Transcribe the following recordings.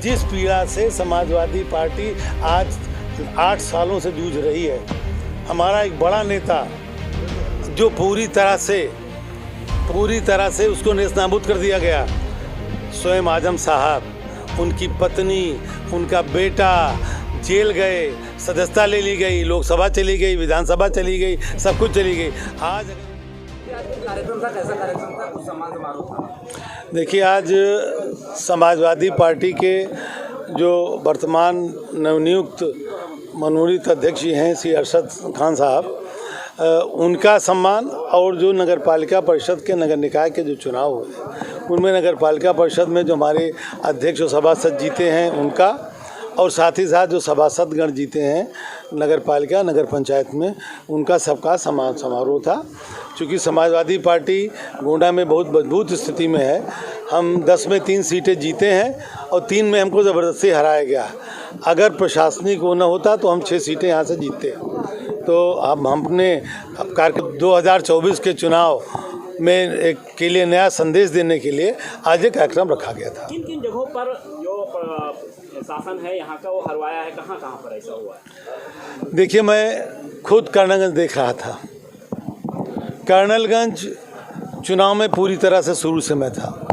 जिस पीड़ा से समाजवादी पार्टी आज 8 सालों से जूझ रही है, हमारा एक बड़ा नेता जो पूरी तरह से उसको नेस्तनाबूद कर दिया गया, स्वयं आजम साहब, उनकी पत्नी, उनका बेटा जेल गए, सदस्यता ले ली गई, लोकसभा चली गई, विधानसभा चली गई, सब कुछ चली गई। आज कार्यक्रम था, कैसा कार्यक्रम था, कुछ सम्मान समारोह था? देखिए, आज समाजवादी पार्टी के जो वर्तमान नवनियुक्त मनोनीत अध्यक्ष हैं श्री अरशद खान साहब, उनका सम्मान और जो नगर पालिका परिषद के नगर निकाय के जो चुनाव हुए उनमें नगर पालिका परिषद में जो हमारे अध्यक्ष और सभासद जीते हैं उनका, और साथ ही साथ जो सभासदगण जीते हैं नगर पालिका नगर पंचायत में, उनका सबका सम्मान समारोह था। चूँकि समाजवादी पार्टी गोंडा में बहुत मजबूत स्थिति में है, हम 10 में 3 सीटें जीते हैं और 3 में हमको ज़बरदस्ती हराया गया। अगर प्रशासनिक वो न होता तो हम 6 सीटें यहाँ से जीतते। तो अब हमने कार्यक्रम 2024 के चुनाव में के लिए नया संदेश देने के लिए आज एक कार्यक्रम रखा गया था। किन किन जगहों पर जो शासन है यहाँ का वो हरवाया है, कहाँ कहाँ पर ऐसा हुआ है? देखिए, मैं खुद कर्नलगंज देख रहा था। कर्नलगंज चुनाव में पूरी तरह से शुरू से मैं था।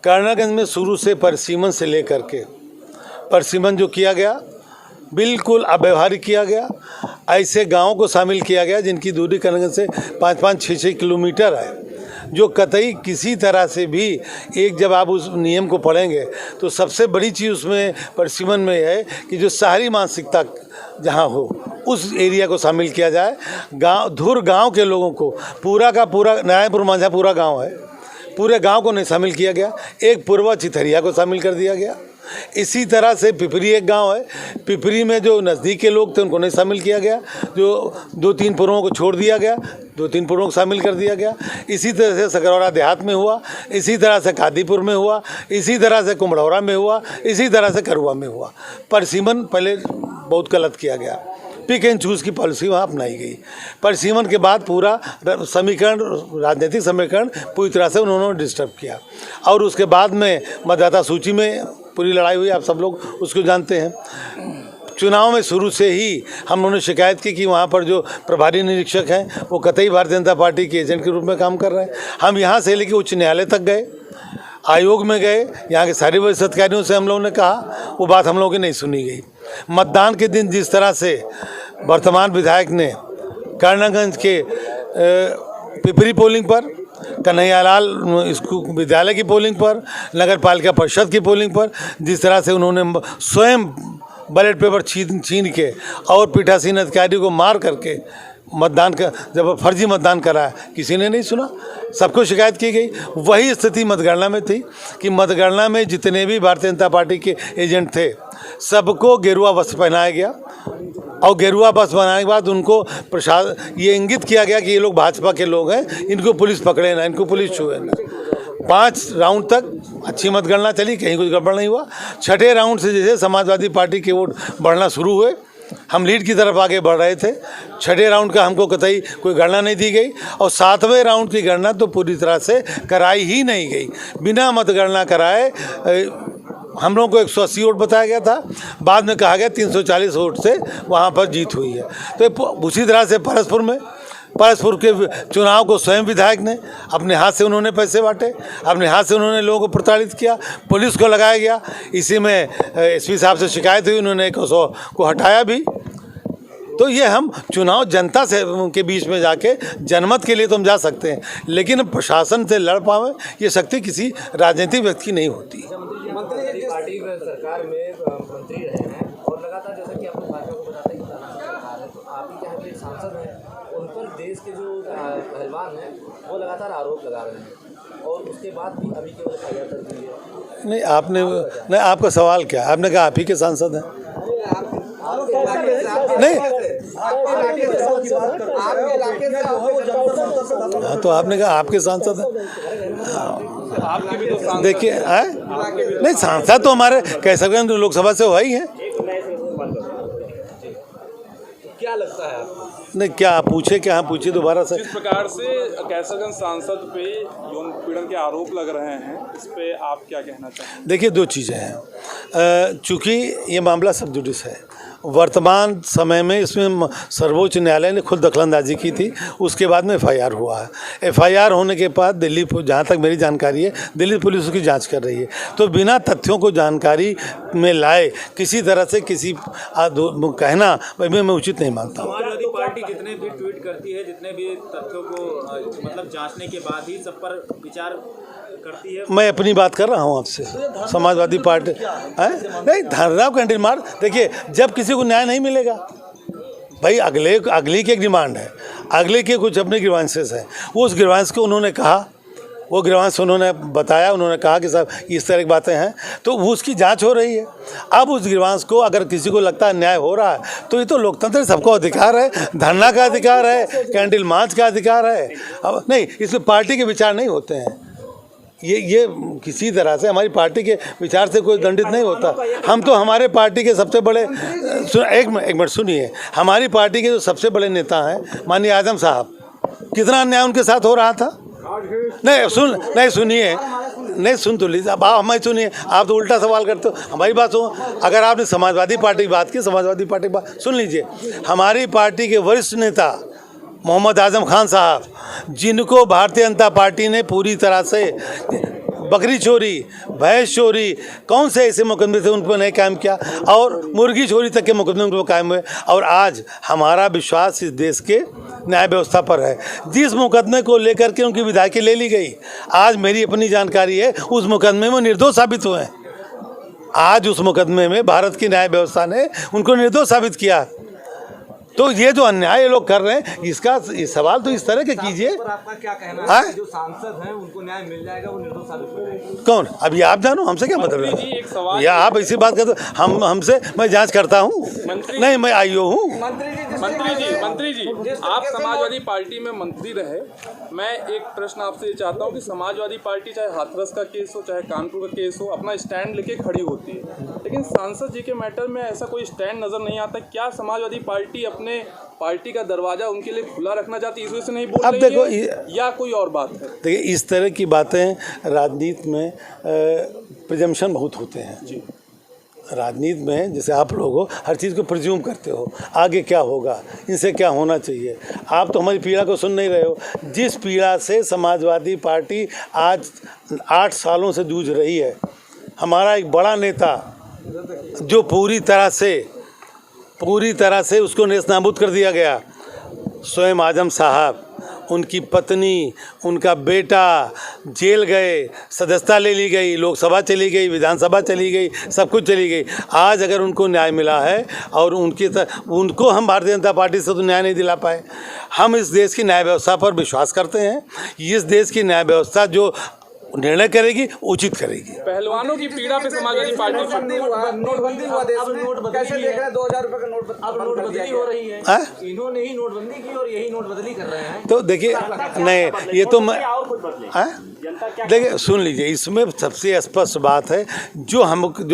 कर्नलगंज में शुरू से परिसीमन से लेकर के परिसीमन जो किया गया बिल्कुल अव्यवहारिक किया गया। ऐसे गाँवों को शामिल किया गया जिनकी दूरी कर्नलगंज से 5-5, 6-6 किलोमीटर है, जो कतई किसी तरह से भी एक जब आप उस नियम को पढ़ेंगे तो सबसे बड़ी चीज़ उसमें परिसीमन में है कि जो शहरी मानसिकता जहाँ हो उस एरिया को शामिल किया जाए। धुर गांव के लोगों को पूरा का पूरा नारायणपुर मांझा पूरा गांव है, पूरे गांव को नहीं शामिल किया गया। एक पूर्वा चिथरिया को शामिल कर दिया गया। इसी तरह से पिपरी एक गांव है, पिपरी में जो नज़दीक के लोग थे उनको नहीं शामिल किया गया, जो 2-3 पुरों को छोड़ दिया गया, 2-3 पुरों को शामिल कर दिया गया। इसी तरह से सकरौरा देहात में हुआ, इसी तरह से कादीपुर में हुआ, इसी तरह से कुम्हड़ौरा में हुआ, इसी तरह से करुआ में हुआ। परिसीमन पहले बहुत गलत किया गया, पिक एंड चूज़ की पॉलिसी वहाँ अपनाई गई। परिसीमन के बाद पूरा समीकरण, राजनीतिक समीकरण पूरी तरह से उन्होंने डिस्टर्ब किया, और उसके बाद में मतदाता सूची में पूरी लड़ाई हुई। आप सब लोग उसको जानते हैं। चुनाव में शुरू से ही हम लोगों ने शिकायत की कि वहाँ पर जो प्रभारी निरीक्षक हैं वो कतई भारतीय जनता पार्टी के एजेंट के रूप में काम कर रहे हैं। हम यहाँ से लेकर उच्च न्यायालय तक गए, आयोग में गए, यहाँ के सारे वरिष्ठ अधिकारियों से हम लोगों ने कहा, वो बात हम लोगों की नहीं सुनी गई। मतदान के दिन जिस तरह से वर्तमान विधायक ने कर्नलगंज के पिपरी पोलिंग पर, कन्हैयालाल स्कूल विद्यालय की पोलिंग पर, नगर पालिका परिषद की पोलिंग पर जिस तरह से उन्होंने स्वयं बैलेट पेपर छीन के और पीठासीन अधिकारियों को मार करके मतदान का जब फर्जी मतदान कराया, किसी ने नहीं सुना, सबको शिकायत की गई। वही स्थिति मतगणना में थी कि मतगणना में जितने भी भारतीय जनता पार्टी के एजेंट थे सबको गेरुआ वस्त्र पहनाया गया, और गेरुआ वस्त्र बनाने के बाद उनको प्रशासन ये इंगित किया गया कि ये लोग भाजपा के लोग हैं, इनको पुलिस पकड़े ना, इनको पुलिस छुए ना। 5 राउंड तक अच्छी मतगणना चली, कहीं कुछ गड़बड़ नहीं हुआ। 6ठे राउंड से जैसे समाजवादी पार्टी के वोट बढ़ना शुरू हुए, हम लीड की तरफ आगे बढ़ रहे थे। 6ठे राउंड का हमको कतई कोई गणना नहीं दी गई, और 7वें राउंड की गणना तो पूरी तरह से कराई ही नहीं गई। बिना मतगणना कराए हम लोगों को 180 वोट बताया गया था, बाद में कहा गया 340 वोट से वहाँ पर जीत हुई है। तो उसी तरह से परसपुर के चुनाव को स्वयं विधायक ने अपने हाथ से उन्होंने पैसे बांटे, अपने हाथ से उन्होंने लोगों को प्रताड़ित किया, पुलिस को लगाया गया। इसी में एसपी साहब से शिकायत हुई, उन्होंने 100 को हटाया भी। तो ये हम चुनाव जनता से के बीच में जाके जनमत के लिए तो हम जा सकते हैं, लेकिन प्रशासन से लड़ पावे ये शक्ति किसी राजनीतिक व्यक्ति की नहीं होती। मंत्री पार्टी में सरकार में मंत्री रहे हैं और लगातार जैसा कि अपने भाजपा को बताते हैं कि तानाशाह सरकार है, तो आप ही यहाँ के सांसद हैं, उन पर देश के जो पहलवान हैं वो लगातार आरोप लगा रहे हैं, और उसके बाद भी अभी केवल एफआईआर दर्ज हुई है। नहीं, आपका सवाल क्या? आपने कहा आप ही के सांसद हैं। नहीं, हाँ, तो आपने कहा आपके सांसद हैं। देखिए, नहीं, सांसद तो हमारे कह सकते हैं लोकसभा से वही हैं। क्या लगता है आपको? नहीं, क्या आप पूछे, क्या हाँ पूछिए दोबारा से। जिस प्रकार से कैसरगंज सांसद पे यौन उत्पीड़न के आरोप लग रहे हैं, इस पे आप क्या कहना चाहेंगे? देखिए, दो चीज़ें हैं। चूँकि ये मामला सब जुडिस है, वर्तमान समय में इसमें सर्वोच्च न्यायालय ने खुद दखलंदाजी की थी, उसके बाद में FIR हुआ है। FIR होने के बाद दिल्ली, जहाँ तक मेरी जानकारी है, दिल्ली पुलिस उसकी जांच कर रही है। तो बिना तथ्यों को जानकारी में लाए किसी तरह से किसी कहना मैं उचित नहीं मानता हूँ। समाजवादी पार्टी जितने भी ट्वीट करती है, जितने भी तथ्यों को मतलब जांचने के बाद ही सब पर विचार करती है। मैं अपनी बात कर रहा हूँ आपसे। समाजवादी पार्टी नहीं, धरना कैंटीन मार। देखिए, जब किसी को न्याय नहीं मिलेगा, भाई अगली की एक डिमांड है, अगले के कुछ अपने ग्रीवांसेस हैं, उस ग्रीवांस को उन्होंने कहा, वो ग्रीवांस उन्होंने बताया, उन्होंने कहा कि साहब इस तरह की बातें हैं, तो वो उसकी जांच हो रही है। अब उस ग्रीवांस को अगर किसी को लगता है न्याय हो रहा है, तो ये तो लोकतंत्र, सबको अधिकार है, धरना का अधिकार है, कैंडल मार्च का अधिकार है। अब नहीं, इसमें पार्टी के विचार नहीं होते हैं। ये किसी तरह से हमारी पार्टी के विचार से कोई दंडित नहीं होता। हम तो हमारे पार्टी के सबसे बड़े एक मिनट सुनिए, हमारी पार्टी के जो सबसे बड़े नेता हैं माननीय आजम साहब, कितना अन्याय उनके साथ हो रहा था। नहीं सुन तो लीजिए, अब आप हमारी सुनिए, आप तो उल्टा सवाल करते हो, हमारी बात सुनो। अगर आपने समाजवादी पार्टी की बात की, समाजवादी पार्टी की बात सुन लीजिए। हमारी पार्टी के वरिष्ठ नेता मोहम्मद आजम खान साहब, जिनको भारतीय जनता पार्टी ने पूरी तरह से बकरी चोरी, भैंस चोरी, कौन से ऐसे मुकदमे थे उन पर नहीं कायम किया, और मुर्गी चोरी तक के मुकदमे उन पर कायम हुए। और आज हमारा विश्वास इस देश के न्याय व्यवस्था पर है। जिस मुकदमे को लेकर के उनकी विधायकी ले ली गई, आज मेरी अपनी जानकारी है उस मुकदमे में निर्दोष साबित हुए हैं। आज उस मुकदमे में भारत की न्याय व्यवस्था ने उनको निर्दोष साबित किया। तो ये जो अन्याय ये लोग कर रहे हैं, इसका सवाल तो इस तरह के कीजिए। आपका क्या कहना है? जो सांसद हैं उनको न्याय मिल जाएगा, वो निर्दोष साबित हो जाएंगे? कौन? अभी आप जानो, हमसे क्या मतलब है? या आप ऐसी बात करते हमसे, मैं जांच करता हूँ? नहीं, मैं आईओ हूँ। मंत्री जी, आप समाजवादी पार्टी में मंत्री रहे। मैं एक प्रश्न आपसे ये चाहता हूँ कि समाजवादी पार्टी चाहे हाथरस का केस हो, चाहे कानपुर का केस हो, अपना स्टैंड लेके खड़ी होती है, लेकिन सांसद जी के मैटर में ऐसा कोई स्टैंड नजर नहीं आता। क्या समाजवादी पार्टी अपने पार्टी का दरवाजा उनके लिए खुला रखना चाहती है, इस वजह से नहीं बोल रही है, या कोई और बात है? देखिए, इस तरह की बातें राजनीति में प्रिजम्पशन बहुत होते हैं जी। राजनीति में जैसे आप लोग हो, हर चीज़ को प्रिज्यूम करते हो, आगे क्या होगा, इनसे क्या होना चाहिए। आप तो हमारी पीड़ा को सुन नहीं रहे हो। जिस पीड़ा से समाजवादी पार्टी आज 8 सालों से जूझ रही है, हमारा एक बड़ा नेता जो पूरी तरह से उसको नेस्तनाबूद कर दिया गया, स्वयं आजम साहब, उनकी पत्नी, उनका बेटा जेल गए, सदस्यता ले ली गई, लोकसभा चली गई, विधानसभा चली गई, सब कुछ चली गई। आज अगर उनको न्याय मिला है और उनको हम भारतीय जनता पार्टी से तो न्याय नहीं दिला पाए। हम इस देश की न्याय व्यवस्था पर विश्वास करते हैं। इस देश की न्याय व्यवस्था जो निर्णय करेगी, उचित करेगी। पहलवानों की पीड़ा पे समाजवादी पार्टी नोटबंदी हुआ देश में, कैसे देख रहे हैं? 2000 रुपए का नोटबंदी हो रही है। इन्होंने ही नोटबंदी की और यही नोटबंदी कर रहे हैं। तो देखिए, नहीं, ये तो मैं देखिए सुन लीजिए, इसमें सबसे स्पष्ट बात है, जो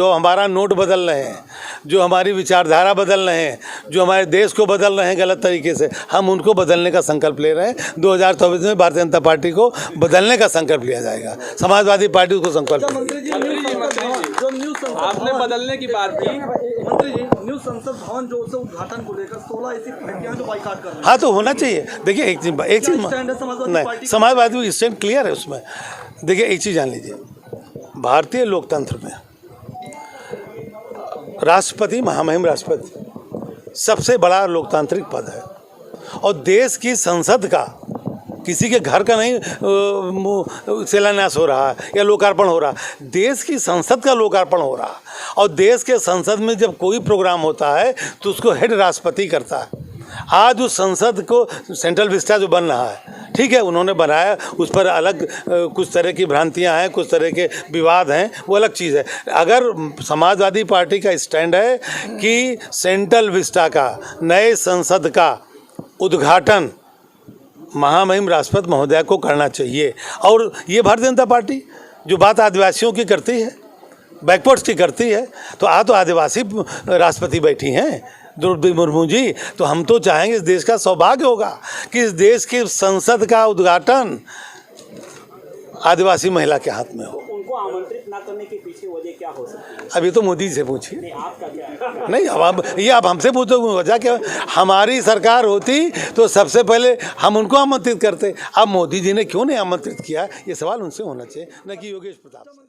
हमारा नोट बदल रहे हैं, जो हमारी विचारधारा बदल रहे हैं, जो हमारे देश को बदल रहे हैं गलत तरीके से, हम उनको बदलने का संकल्प ले रहे हैं। 2024 में भारतीय जनता पार्टी को बदलने का संकल्प लिया जाएगा। समाजवादी पार्टी उसको संकल्प। आपने बदलने की बात की, मंत्री जी, न्यू संसद भवन जो उसे उद्घाटन को लेकर 16 ऐसी पार्टियां जो बाइकाट कर रही हैं। हाँ, तो होना चाहिए। देखिए, एक चीज नहीं, समाजवादी स्टैंड क्लियर है उसमें। देखिए, एक चीज़ जान लीजिए, भारतीय लोकतंत्र में राष्ट्रपति, महामहिम राष्ट्रपति सबसे बड़ा लोकतांत्रिक पद है, और देश की संसद का किसी के घर का नहीं शिलान्यास हो रहा है या लोकार्पण हो रहा, देश की संसद का लोकार्पण हो रहा। और देश के संसद में जब कोई प्रोग्राम होता है तो उसको हेड राष्ट्रपति करता है। आज उस संसद को सेंट्रल विस्टा जो बन रहा है, ठीक है, उन्होंने बनाया, उस पर अलग कुछ तरह की भ्रांतियां हैं, कुछ तरह के विवाद हैं, वो अलग चीज़ है। अगर समाजवादी पार्टी का स्टैंड है कि सेंट्रल विस्टा का, नए संसद का उद्घाटन महामहिम राष्ट्रपति महोदय को करना चाहिए, और ये भारतीय जनता पार्टी जो बात आदिवासियों की करती है, बैकवर्ड्स की करती है, तो तो आदिवासी राष्ट्रपति बैठी हैं, द्रौपदी मुर्मू जी, तो हम तो चाहेंगे, इस देश का सौभाग्य होगा कि इस देश की संसद का उद्घाटन आदिवासी महिला के हाथ में हो। उनको आमंत्रित ना करने के पीछे वजह क्या हो सकती है? अभी तो मोदी से पूछिए। नहीं, आपका क्या? नहीं, अब ये आप हमसे पूछो वजह क्या। हमारी सरकार होती तो सबसे पहले हम उनको आमंत्रित करते। अब मोदी जी ने क्यों नहीं आमंत्रित किया, ये सवाल उनसे होना चाहिए, न कि योगेश प्रताप से।